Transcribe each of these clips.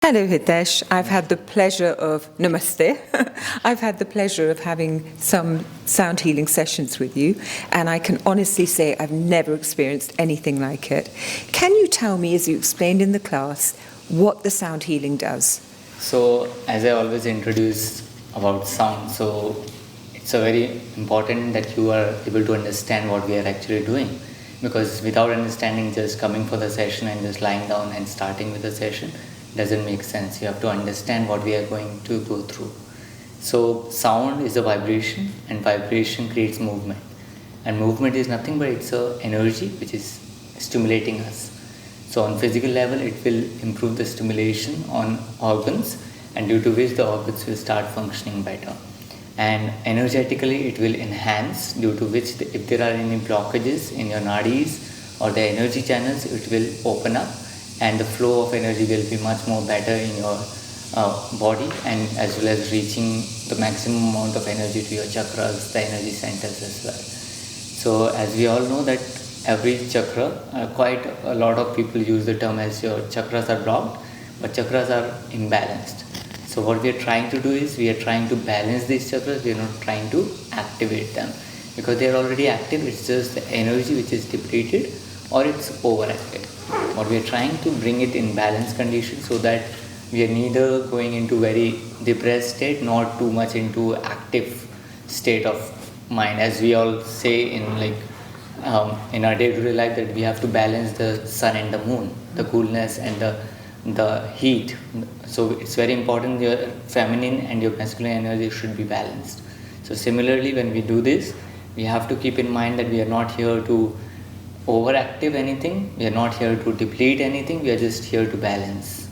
Hello, Hitesh. I've had the pleasure of Namaste. I've had the pleasure of having some sound healing sessions with you, and I can honestly say I've never experienced anything like it. Can you tell me, as you explained in the class, what the sound healing does? So, as I always introduce about sound, so it's a very important that you are able to understand what we are actually doing, because without understanding, just coming for the session and just lying down and starting with the session doesn't make sense. You have to understand what we are going to go through. So sound is a vibration, and vibration creates movement, and movement is nothing but it's a energy which is stimulating us. So on physical level it will improve the stimulation on organs, and due to which the organs will start functioning better, and energetically it will enhance, due to which if there are any blockages in your nadis or the energy channels, it will open up, and the flow of energy will be much more better in your body, and as well as reaching the maximum amount of energy to your chakras, the energy centers as well. So as we all know that every chakra, quite a lot of people use the term as your chakras are blocked, but chakras are imbalanced. So what we are trying to do is we are trying to balance these chakras. We are not trying to activate them, because they are already active. It's just the energy which is depleted or it's overactive. What we are trying to bring it in balance condition, so that we are neither going into very depressed state nor too much into active state of mind, as we all say in in our day-to-day life, that we have to balance the sun and the moon, the coolness and the heat. So it's very important your feminine and your masculine energy should be balanced. So similarly, when we do this, we have to keep in mind that we are not here to overactive anything, we are not here to deplete anything, we are just here to balance.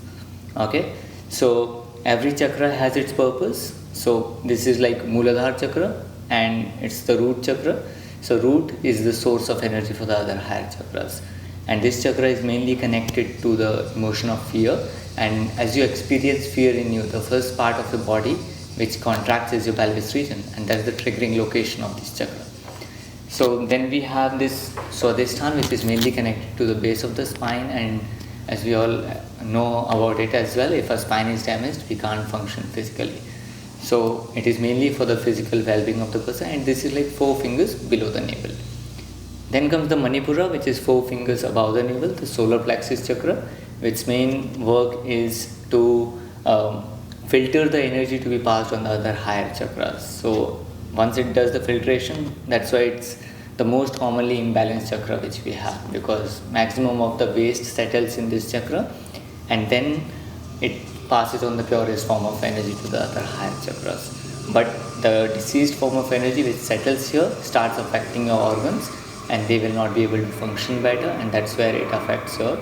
Okay, so every chakra has its purpose. So this is like Mooladhara chakra, and it's the root chakra. So root is the source of energy for the other higher chakras, and this chakra is mainly connected to the emotion of fear. And as you experience fear in you, the first part of the body which contracts is your pelvis region, and that's the triggering location of this chakra. So then we have this Swadhisthana, which is mainly connected to the base of the spine, and as we all know about it as well, if our spine is damaged, we can't function physically. So it is mainly for the physical well-being of the person, and this is like 4 fingers below the navel. Then comes the Manipura, which is 4 fingers above the navel, the solar plexus chakra, which main work is to filter the energy to be passed on the other higher chakras. So once it does the filtration, that's why it's the most commonly imbalanced chakra which we have, because maximum of the waste settles in this chakra, and then it passes on the purest form of energy to the other higher chakras. But the diseased form of energy which settles here starts affecting your organs, and they will not be able to function better, and that's where it affects your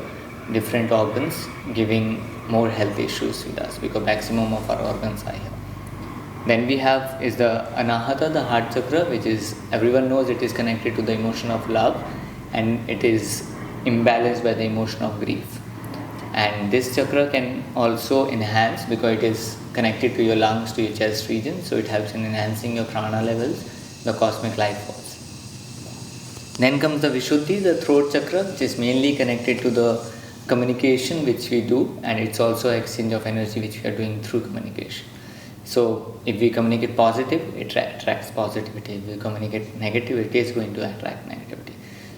different organs, giving more health issues with us, because maximum of our organs are here. Then we have is the Anahata, the heart chakra, which is, everyone knows it is connected to the emotion of love, and it is imbalanced by the emotion of grief. And this chakra can also enhance, because it is connected to your lungs, to your chest region, so it helps in enhancing your prana levels, the cosmic life force. Then comes the Vishuddhi, the throat chakra, which is mainly connected to the communication which we do, and it's also exchange of energy which we are doing through communication. So if we communicate positive, it attracts positivity. If we communicate negative, it is going to attract negativity.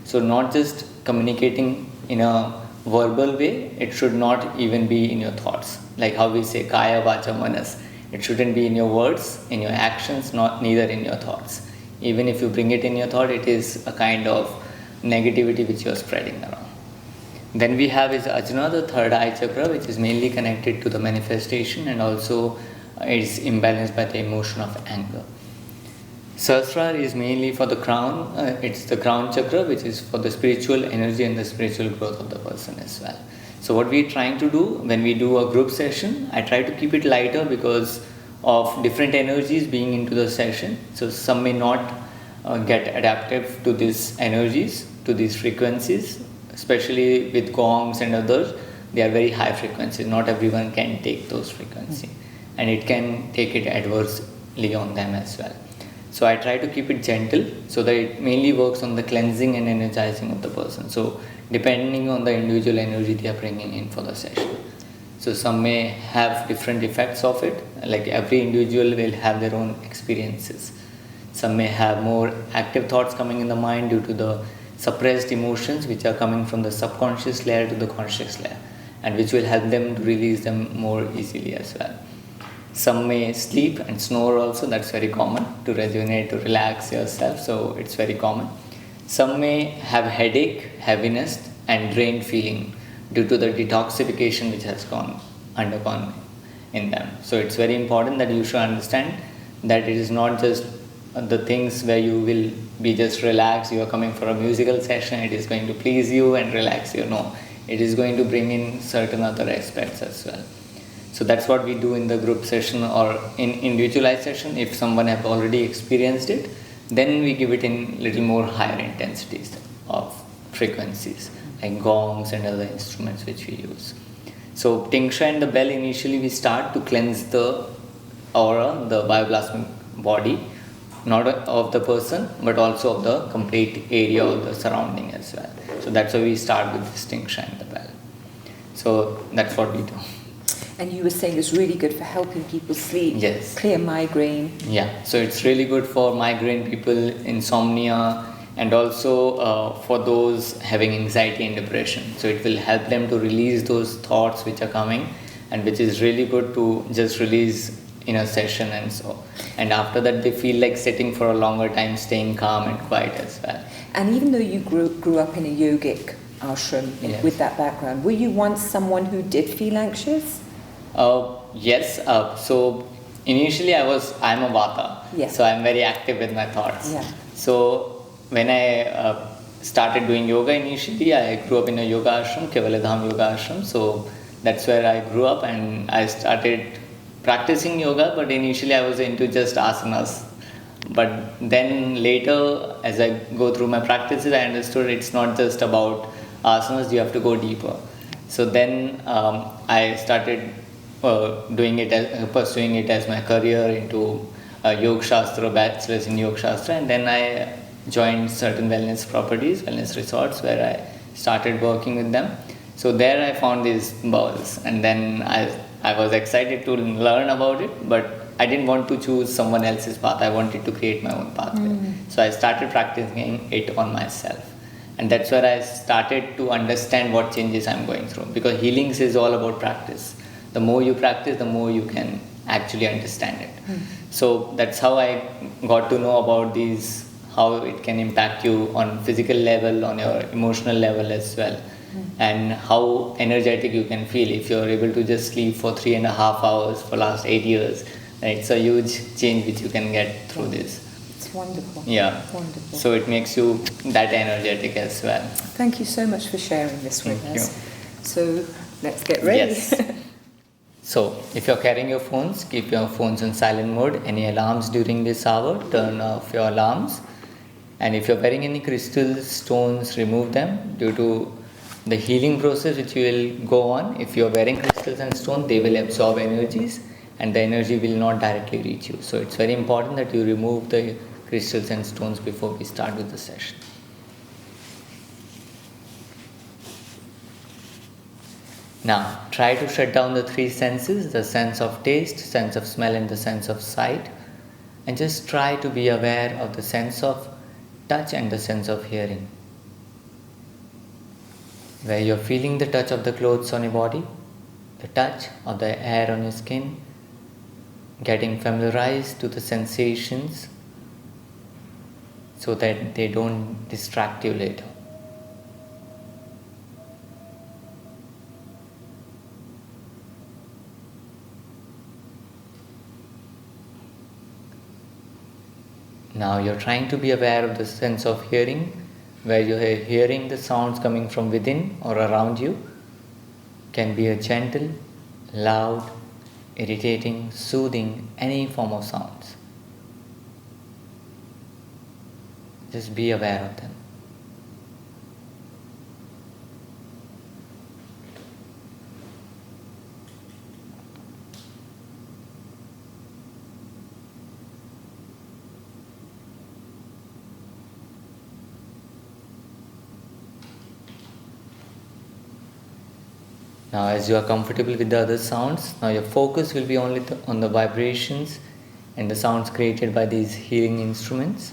So not just communicating in a verbal way, it should not even be in your thoughts. Like how we say kaya vacha manas. It shouldn't be in your words, in your actions, neither in your thoughts. Even if you bring it in your thought, it is a kind of negativity which you are spreading around. Then we have is Ajna, the third eye chakra, which is mainly connected to the manifestation, and also is imbalanced by the emotion of anger. Sahasrara is mainly for the crown. It's the crown chakra, which is for the spiritual energy and the spiritual growth of the person as well. So what we're trying to do when we do a group session, I try to keep it lighter because of different energies being into the session. So some may not get adaptive to these energies, to these frequencies, especially with gongs and others. They are very high frequencies. Not everyone can take those frequencies, and it can take it adversely on them as well. So I try to keep it gentle, so that it mainly works on the cleansing and energizing of the person. So depending on the individual energy they are bringing in for the session. So some may have different effects of it, like every individual will have their own experiences. Some may have more active thoughts coming in the mind due to the suppressed emotions which are coming from the subconscious layer to the conscious layer, and which will help them to release them more easily as well. Some may sleep and snore also, that's very common, to rejuvenate, to relax yourself, so it's very common. Some may have headache, heaviness and drained feeling due to the detoxification which has undergone in them. So it's very important that you should understand that it is not just the things where you will be just relaxed, you are coming for a musical session, it is going to please you and relax you. No, it is going to bring in certain other aspects as well. So that's what we do in the group session or in individualized session. If someone have already experienced it, then we give it in little more higher intensities of frequencies like gongs and other instruments which we use. So tingsha and the bell, initially we start to cleanse the aura, the bioplasmic body, not of the person but also of the complete area of the surrounding as well. So that's why we start with this tingsha and the bell. So that's what we do. And you were saying it's really good for helping people sleep, yes, clear migraine. Yeah, so it's really good for migraine people, insomnia, and also for those having anxiety and depression. So it will help them to release those thoughts which are coming, and which is really good to just release in a session. And so, and after that they feel like sitting for a longer time, staying calm and quiet as well. And even though you grew up in a yogic ashram yes, with that background, were you once someone who did feel anxious? Yes. So initially I'm a Vata. Yeah. So I'm very active with my thoughts. Yeah. So when I started doing yoga initially, I grew up in a yoga ashram, Kaivalyadhama Yoga Ashram. So that's where I grew up, and I started practicing yoga. But initially I was into just asanas. But then later, as I go through my practices, I understood it's not just about asanas. You have to go deeper. So then I started pursuing it as my career into Yoga Shastra, Bachelors in Yoga Shastra, and then I joined certain wellness resorts where I started working with them. So there I found these balls, and then I was excited to learn about it, but I didn't want to choose someone else's path. I wanted to create my own pathway. So I started practicing it on myself. And that's where I started to understand what changes I'm going through, because healings is all about practice. The more you practice, the more you can actually understand it. So that's how I got to know about these, how it can impact you on physical level, on your emotional level as well, and how energetic you can feel if you're able to just sleep for 3.5 hours for last 8 years. It's a huge change which you can get through this. It's wonderful. Yeah. Wonderful. So it makes you that energetic as well. Thank you so much for sharing this with Thank us. you. So let's get ready. Yes. So if you're carrying your phones, keep your phones in silent mode. Any alarms during this hour, turn off your alarms. And if you're wearing any crystals, stones, remove them due to the healing process which you will go on. If you're wearing crystals and stones, they will absorb energies, and the energy will not directly reach you. So it's very important that you remove the crystals and stones before we start with the session. Now, try to shut down the 3 senses, the sense of taste, sense of smell and the sense of sight, and just try to be aware of the sense of touch and the sense of hearing. Where you're feeling the touch of the clothes on your body, the touch of the air on your skin, getting familiarized to the sensations so that they don't distract you later. Now you're trying to be aware of the sense of hearing, where you're hearing the sounds coming from within or around you. Can be a gentle, loud, irritating, soothing, any form of sounds. Just be aware of them. Now, as you are comfortable with the other sounds, now your focus will be only on the vibrations and the sounds created by these healing instruments.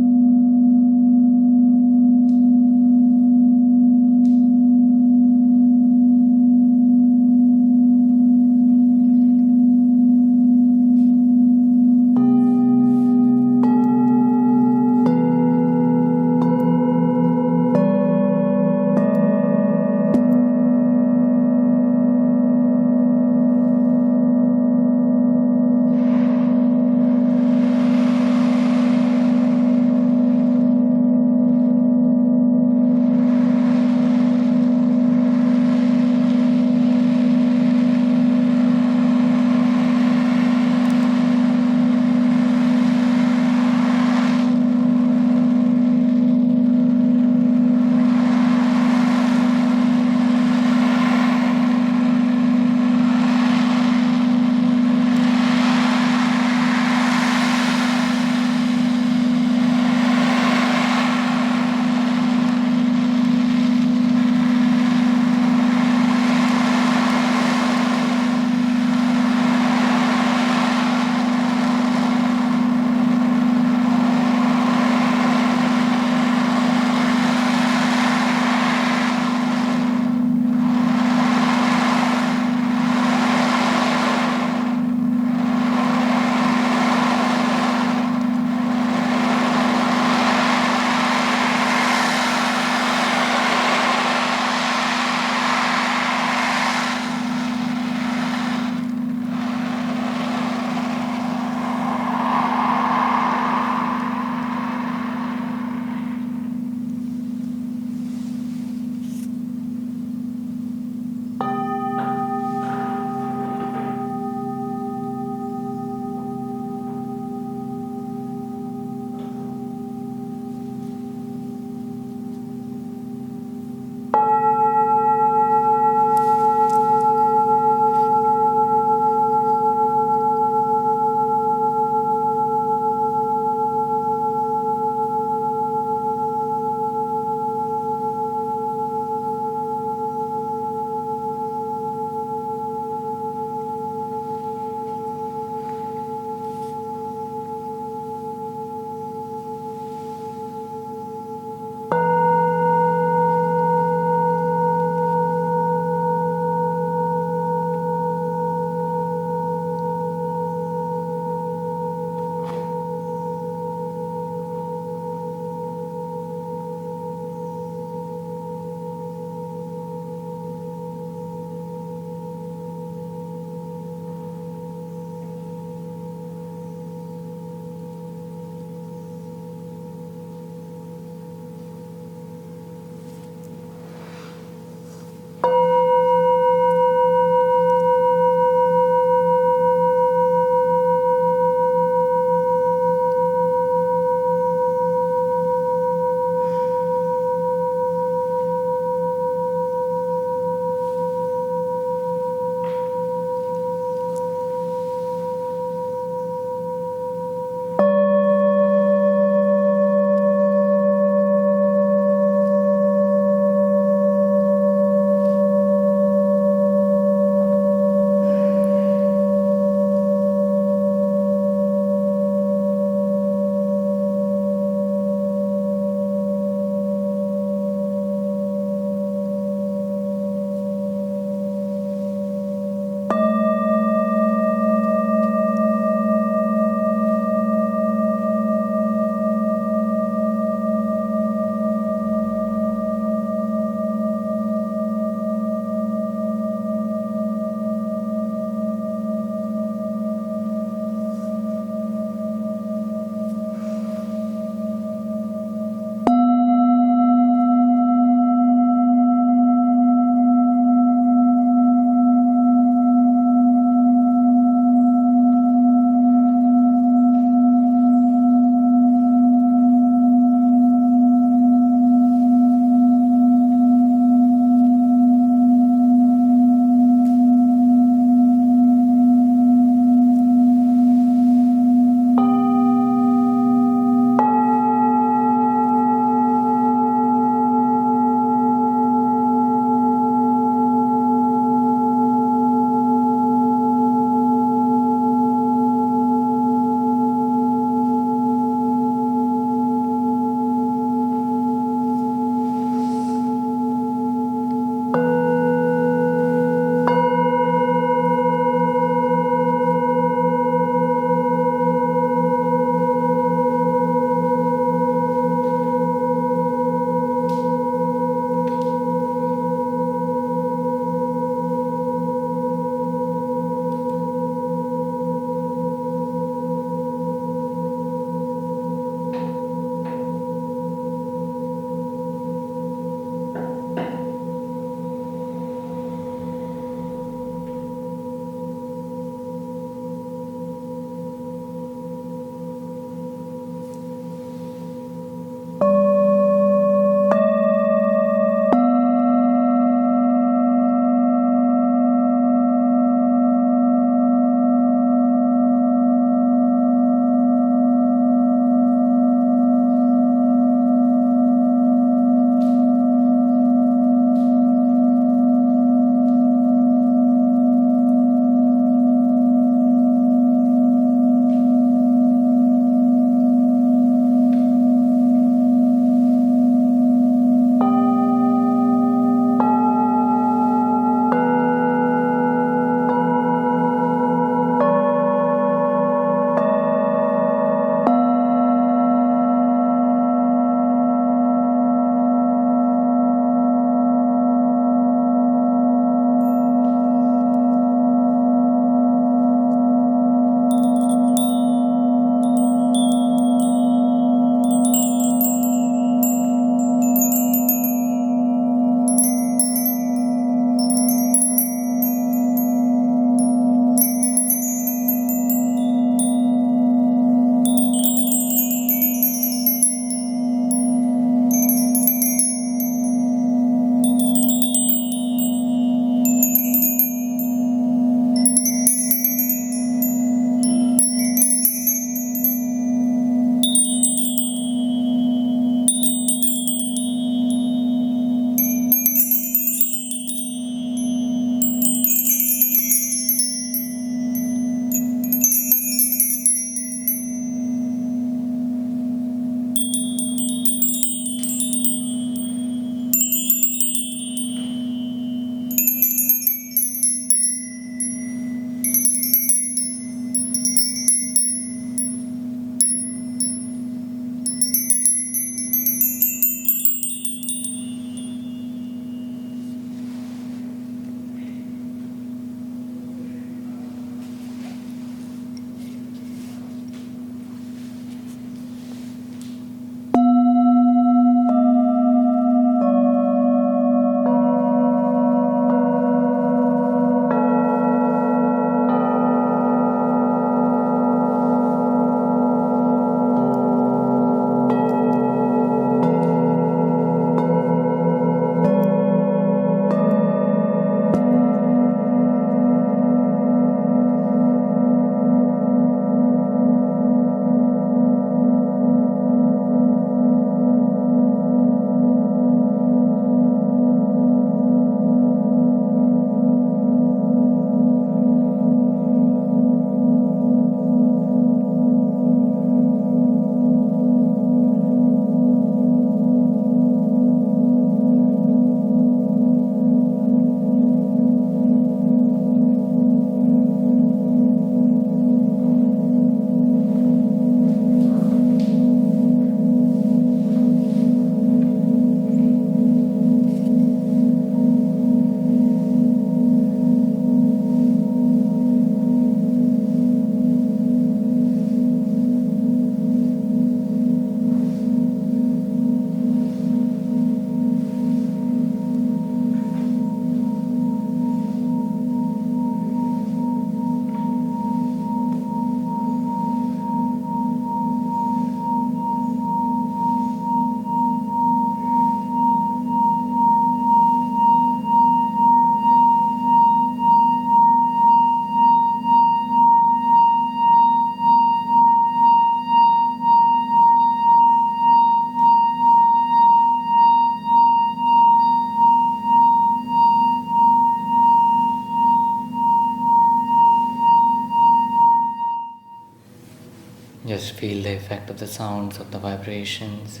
effect of the sounds, of the vibrations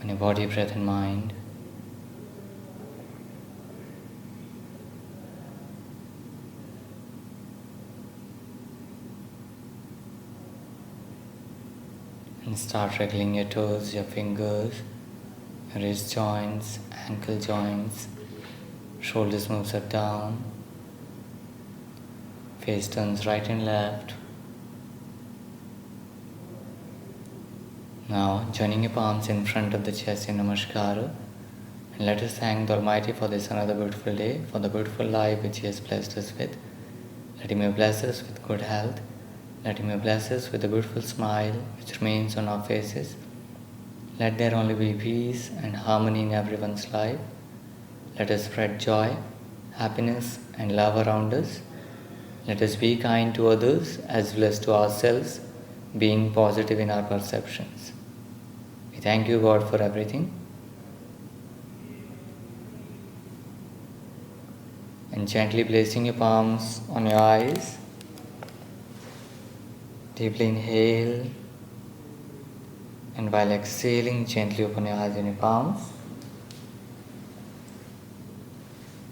on your body, breath and mind. And start wriggling your toes, your fingers, your wrist joints, ankle joints, shoulders moves up down, face turns right and left. Now joining your palms in front of the chest in Namaskara, and let us thank the Almighty for this another beautiful day, for the beautiful life which He has blessed us with. Let Him bless us with good health. Let Him bless us with a beautiful smile which remains on our faces. Let there only be peace and harmony in everyone's life. Let us spread joy, happiness and love around us. Let us be kind to others as well as to ourselves, being positive in our perceptions. We thank you, God, for everything. And gently placing your palms on your eyes, deeply inhale, and while exhaling, gently open your eyes and your palms.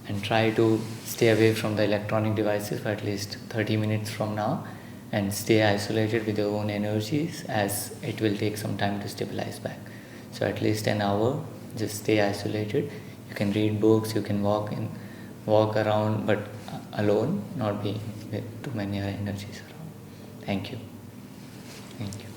And try to stay away from the electronic devices for at least 30 minutes from now, and stay isolated with your own energies, as it will take some time to stabilize back. So at least an hour, just stay isolated. You can read books, you can walk around, but alone, not being with too many energies around. Thank you. Thank you.